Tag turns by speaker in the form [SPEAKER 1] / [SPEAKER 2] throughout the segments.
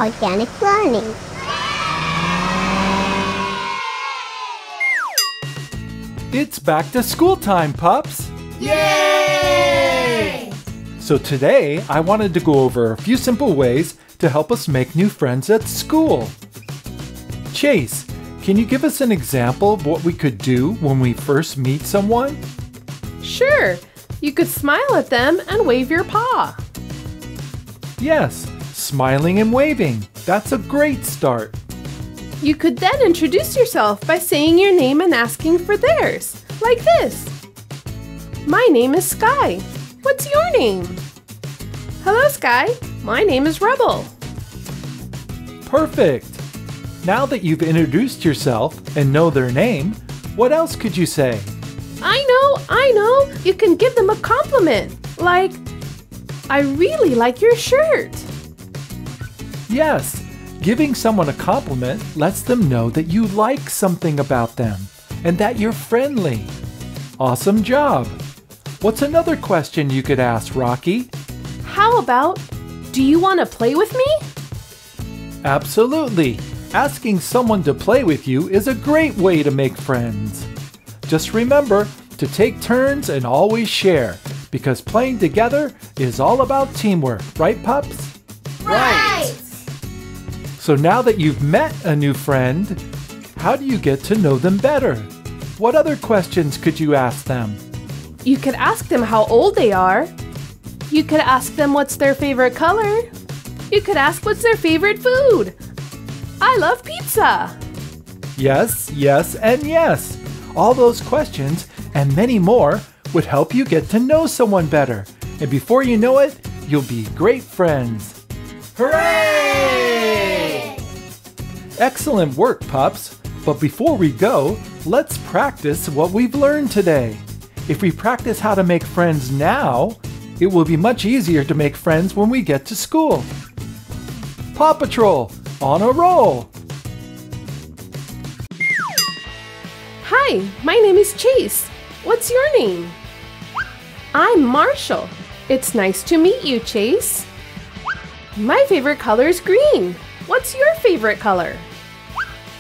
[SPEAKER 1] organic learning.
[SPEAKER 2] It's back to school time, pups!
[SPEAKER 3] Yay!
[SPEAKER 2] So today, I wanted to go over a few simple ways to help us make new friends at school. Chase, can you give us an example of what we could do when we first meet someone?
[SPEAKER 3] Sure! You could smile at them and wave your paw.
[SPEAKER 2] Yes, smiling and waving. That's a great start.
[SPEAKER 3] You could then introduce yourself by saying your name and asking for theirs, like this. My name is Skye. What's your name? Hello, Skye. My name is Rubble.
[SPEAKER 2] Perfect! Now that you've introduced yourself and know their name, what else could you say?
[SPEAKER 3] I know. You can give them a compliment, like, I really like your shirt.
[SPEAKER 2] Yes, giving someone a compliment lets them know that you like something about them and that you're friendly. Awesome job! What's another question you could ask, Rocky?
[SPEAKER 3] How about, do you want to play with me?
[SPEAKER 2] Absolutely! Asking someone to play with you is a great way to make friends. Just remember to take turns and always share, because playing together is all about teamwork, right, pups?
[SPEAKER 3] Right!
[SPEAKER 2] So now that you've met a new friend, how do you get to know them better? What other questions could you ask them?
[SPEAKER 3] You could ask them how old they are. You could ask them what's their favorite color. You could ask what's their favorite food. I love pizza.
[SPEAKER 2] Yes, yes, and yes. All those questions and many more would help you get to know someone better. And before you know it, you'll be great friends. Hooray! Excellent work, pups. But before we go, let's practice what we've learned today. If we practice how to make friends now, it will be much easier to make friends when we get to school. Paw Patrol, on a roll!
[SPEAKER 3] Hi, my name is Chase. What's your name? I'm Marshall. It's nice to meet you, Chase. My favorite color is green. What's your favorite color?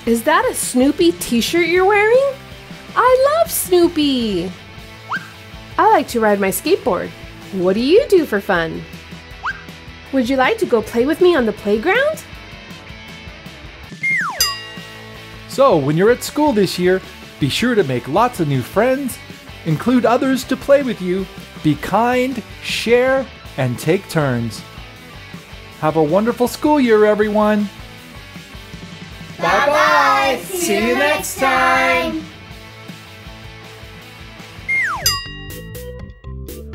[SPEAKER 3] Is that a Snoopy t-shirt you're wearing? I love Snoopy! I like to ride my skateboard. What do you do for fun? Would you like to go play with me on the playground?
[SPEAKER 2] So, when you're at school this year, be sure to make lots of new friends, include others to play with you, be kind, share, and take turns. Have a wonderful school year, everyone!
[SPEAKER 4] Bye-bye! See you next time!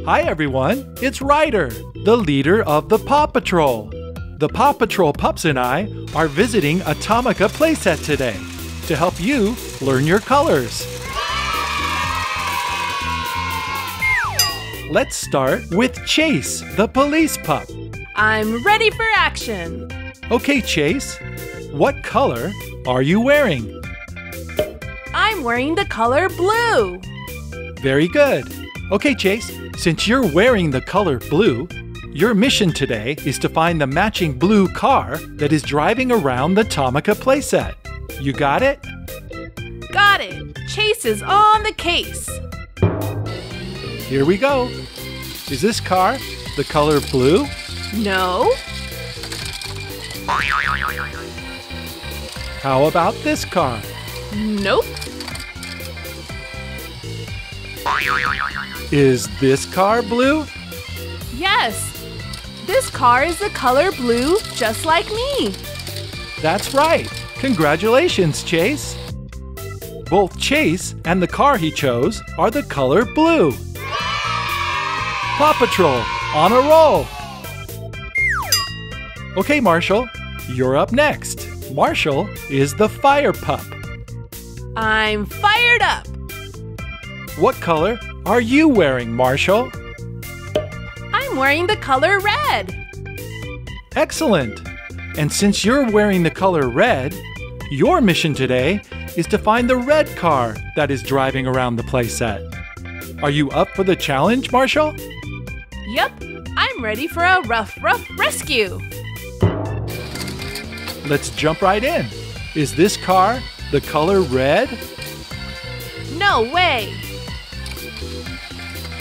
[SPEAKER 2] Hi everyone, it's Ryder, the leader of the Paw Patrol. The Paw Patrol pups and I are visiting a Tomica playset today to help you learn your colors. Let's start with Chase, the police pup.
[SPEAKER 3] I'm ready for action!
[SPEAKER 2] Okay, Chase, what color are you wearing?
[SPEAKER 3] I'm wearing the color blue.
[SPEAKER 2] Very good. Okay, Chase, since you're wearing the color blue, your mission today is to find the matching blue car that is driving around the Tomica playset. You got it?
[SPEAKER 3] Got it! Chase is on the case.
[SPEAKER 2] Here we go. Is this car the color blue?
[SPEAKER 3] No.
[SPEAKER 2] How about this car?
[SPEAKER 3] Nope.
[SPEAKER 2] Is this car blue?
[SPEAKER 3] Yes. This car is the color blue, just like me.
[SPEAKER 2] That's right. Congratulations, Chase. Both Chase and the car he chose are the color blue. Paw Patrol, on a roll. Okay, Marshall, you're up next. Marshall is the fire pup.
[SPEAKER 3] I'm fired up.
[SPEAKER 2] What color are you wearing, Marshall?
[SPEAKER 3] I'm wearing the color red.
[SPEAKER 2] Excellent. And since you're wearing the color red, your mission today is to find the red car that is driving around the playset. Are you up for the challenge, Marshall?
[SPEAKER 3] Yep, I'm ready for a rough rescue.
[SPEAKER 2] Let's jump right in. Is this car the color red?
[SPEAKER 3] No way!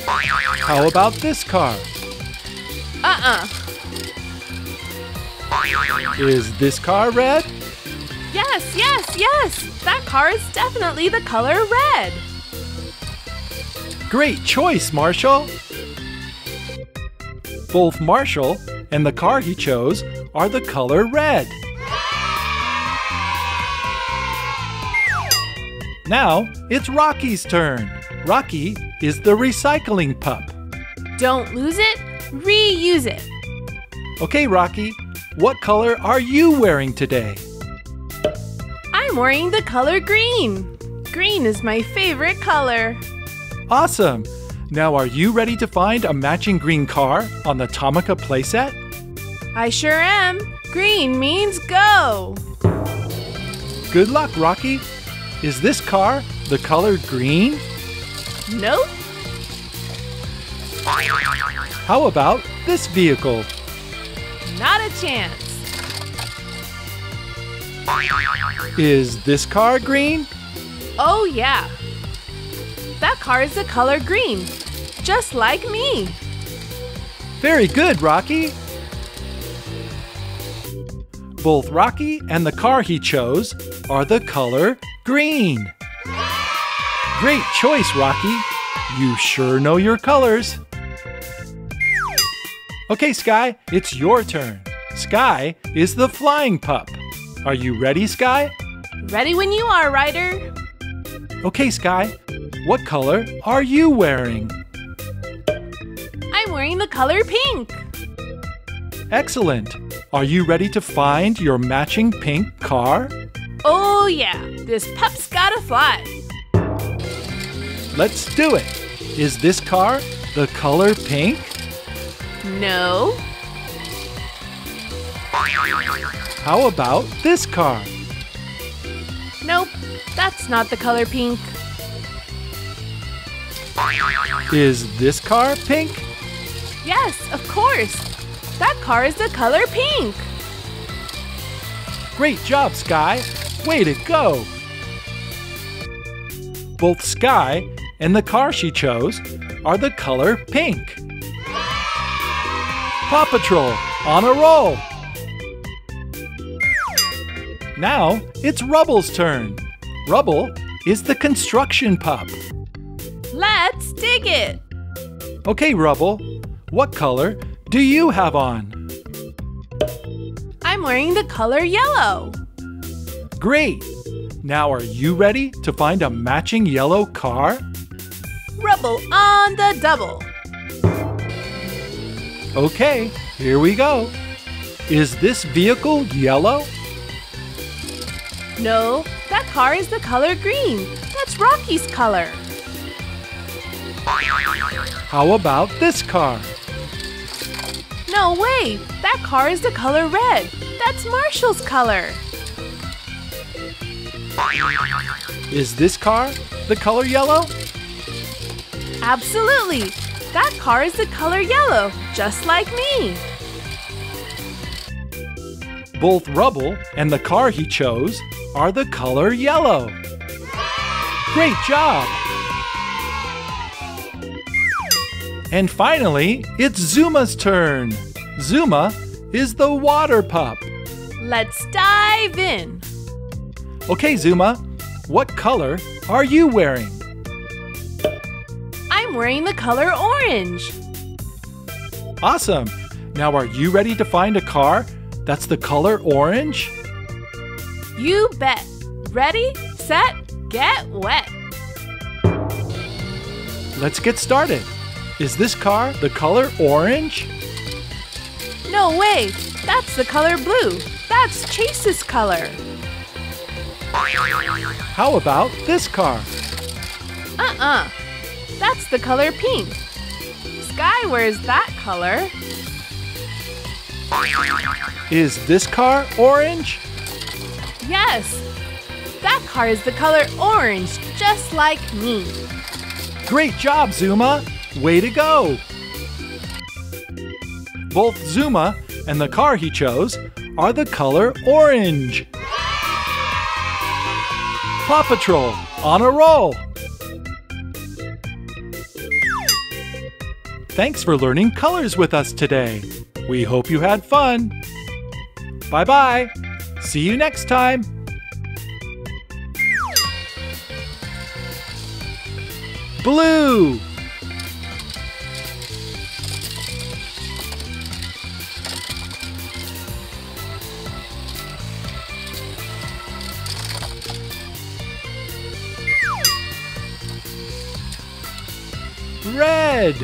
[SPEAKER 2] How about this car? Is this car red?
[SPEAKER 3] Yes, yes, yes! That car is definitely the color red!
[SPEAKER 2] Great choice, Marshall! Both Marshall and the car he chose are the color red. Now it's Rocky's turn. Rocky is the recycling pup.
[SPEAKER 3] Don't lose it, reuse it.
[SPEAKER 2] Okay, Rocky, what color are you wearing today?
[SPEAKER 3] I'm wearing the color green. Green is my favorite color.
[SPEAKER 2] Awesome! Now are you ready to find a matching green car on the Tomica playset?
[SPEAKER 3] I sure am. Green means go.
[SPEAKER 2] Good luck, Rocky. Is this car the color green?
[SPEAKER 3] Nope.
[SPEAKER 2] How about this vehicle?
[SPEAKER 3] Not a chance.
[SPEAKER 2] Is this car green?
[SPEAKER 3] Oh yeah. That car is the color green, just like me.
[SPEAKER 2] Very good, Rocky. Both Rocky and the car he chose are the color green. Great choice, Rocky. You sure know your colors. Okay, Skye, it's your turn. Skye is the flying pup. Are you ready, Skye?
[SPEAKER 3] Ready when you are, Ryder.
[SPEAKER 2] Okay, Skye, what color are you wearing?
[SPEAKER 3] I'm wearing the color pink.
[SPEAKER 2] Excellent. Are you ready to find your matching pink car?
[SPEAKER 3] Oh yeah, this pup's gotta fly.
[SPEAKER 2] Let's do it. Is this car the color pink?
[SPEAKER 3] No.
[SPEAKER 2] How about this car?
[SPEAKER 3] Nope, that's not the color pink.
[SPEAKER 2] Is this car pink?
[SPEAKER 3] Yes, of course. That car is the color pink.
[SPEAKER 2] Great job, Skye. Way to go. Both Skye and the car she chose are the color pink. Paw Patrol on a roll. Now it's Rubble's turn. Rubble is the construction pup.
[SPEAKER 3] Let's dig it.
[SPEAKER 2] Okay, Rubble, what color do you have on?
[SPEAKER 3] I'm wearing the color yellow.
[SPEAKER 2] Great. Now are you ready to find a matching yellow car?
[SPEAKER 3] Rubble on the double.
[SPEAKER 2] Okay, here we go. Is this vehicle yellow?
[SPEAKER 3] No, that car is the color green. That's Rocky's color.
[SPEAKER 2] How about this car?
[SPEAKER 3] No way, that car is the color red. That's Marshall's color.
[SPEAKER 2] Is this car the color yellow?
[SPEAKER 3] Absolutely, that car is the color yellow, just like me.
[SPEAKER 2] Both Rubble and the car he chose are the color yellow. Great job! And finally, it's Zuma's turn. Zuma is the water pup.
[SPEAKER 3] Let's dive in.
[SPEAKER 2] Okay, Zuma, what color are you wearing?
[SPEAKER 3] I'm wearing the color orange.
[SPEAKER 2] Awesome! Now are you ready to find a car that's the color orange?
[SPEAKER 3] You bet. Ready, set, get wet.
[SPEAKER 2] Let's get started. Is this car the color orange?
[SPEAKER 3] No way, that's the color blue. That's Chase's color.
[SPEAKER 2] How about this car?
[SPEAKER 3] That's the color pink. Skye wears that color.
[SPEAKER 2] Is this car orange?
[SPEAKER 3] Yes, that car is the color orange, just like me.
[SPEAKER 2] Great job, Zuma! Way to go! Both Zuma and the car he chose are the color orange. Paw Patrol, on a roll! Thanks for learning colors with us today. We hope you had fun. Bye-bye. See you next time. Blue. Red.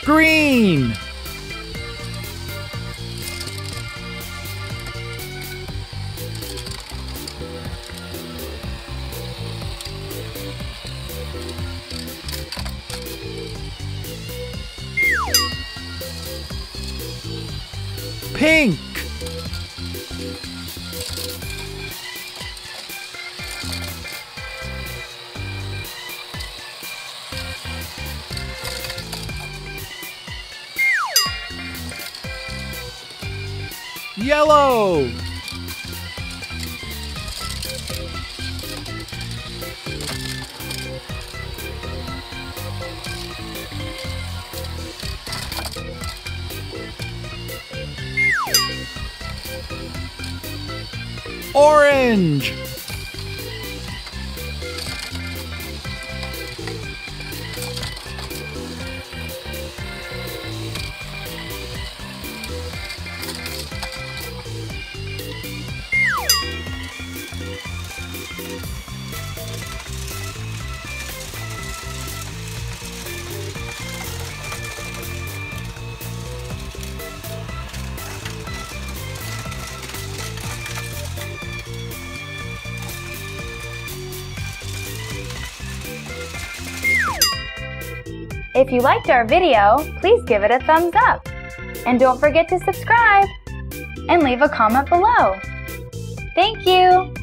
[SPEAKER 2] Green. Pink. Yellow. Orange.
[SPEAKER 1] If you liked our video, please give it a thumbs up. And don't forget to subscribe and leave a comment below. Thank you!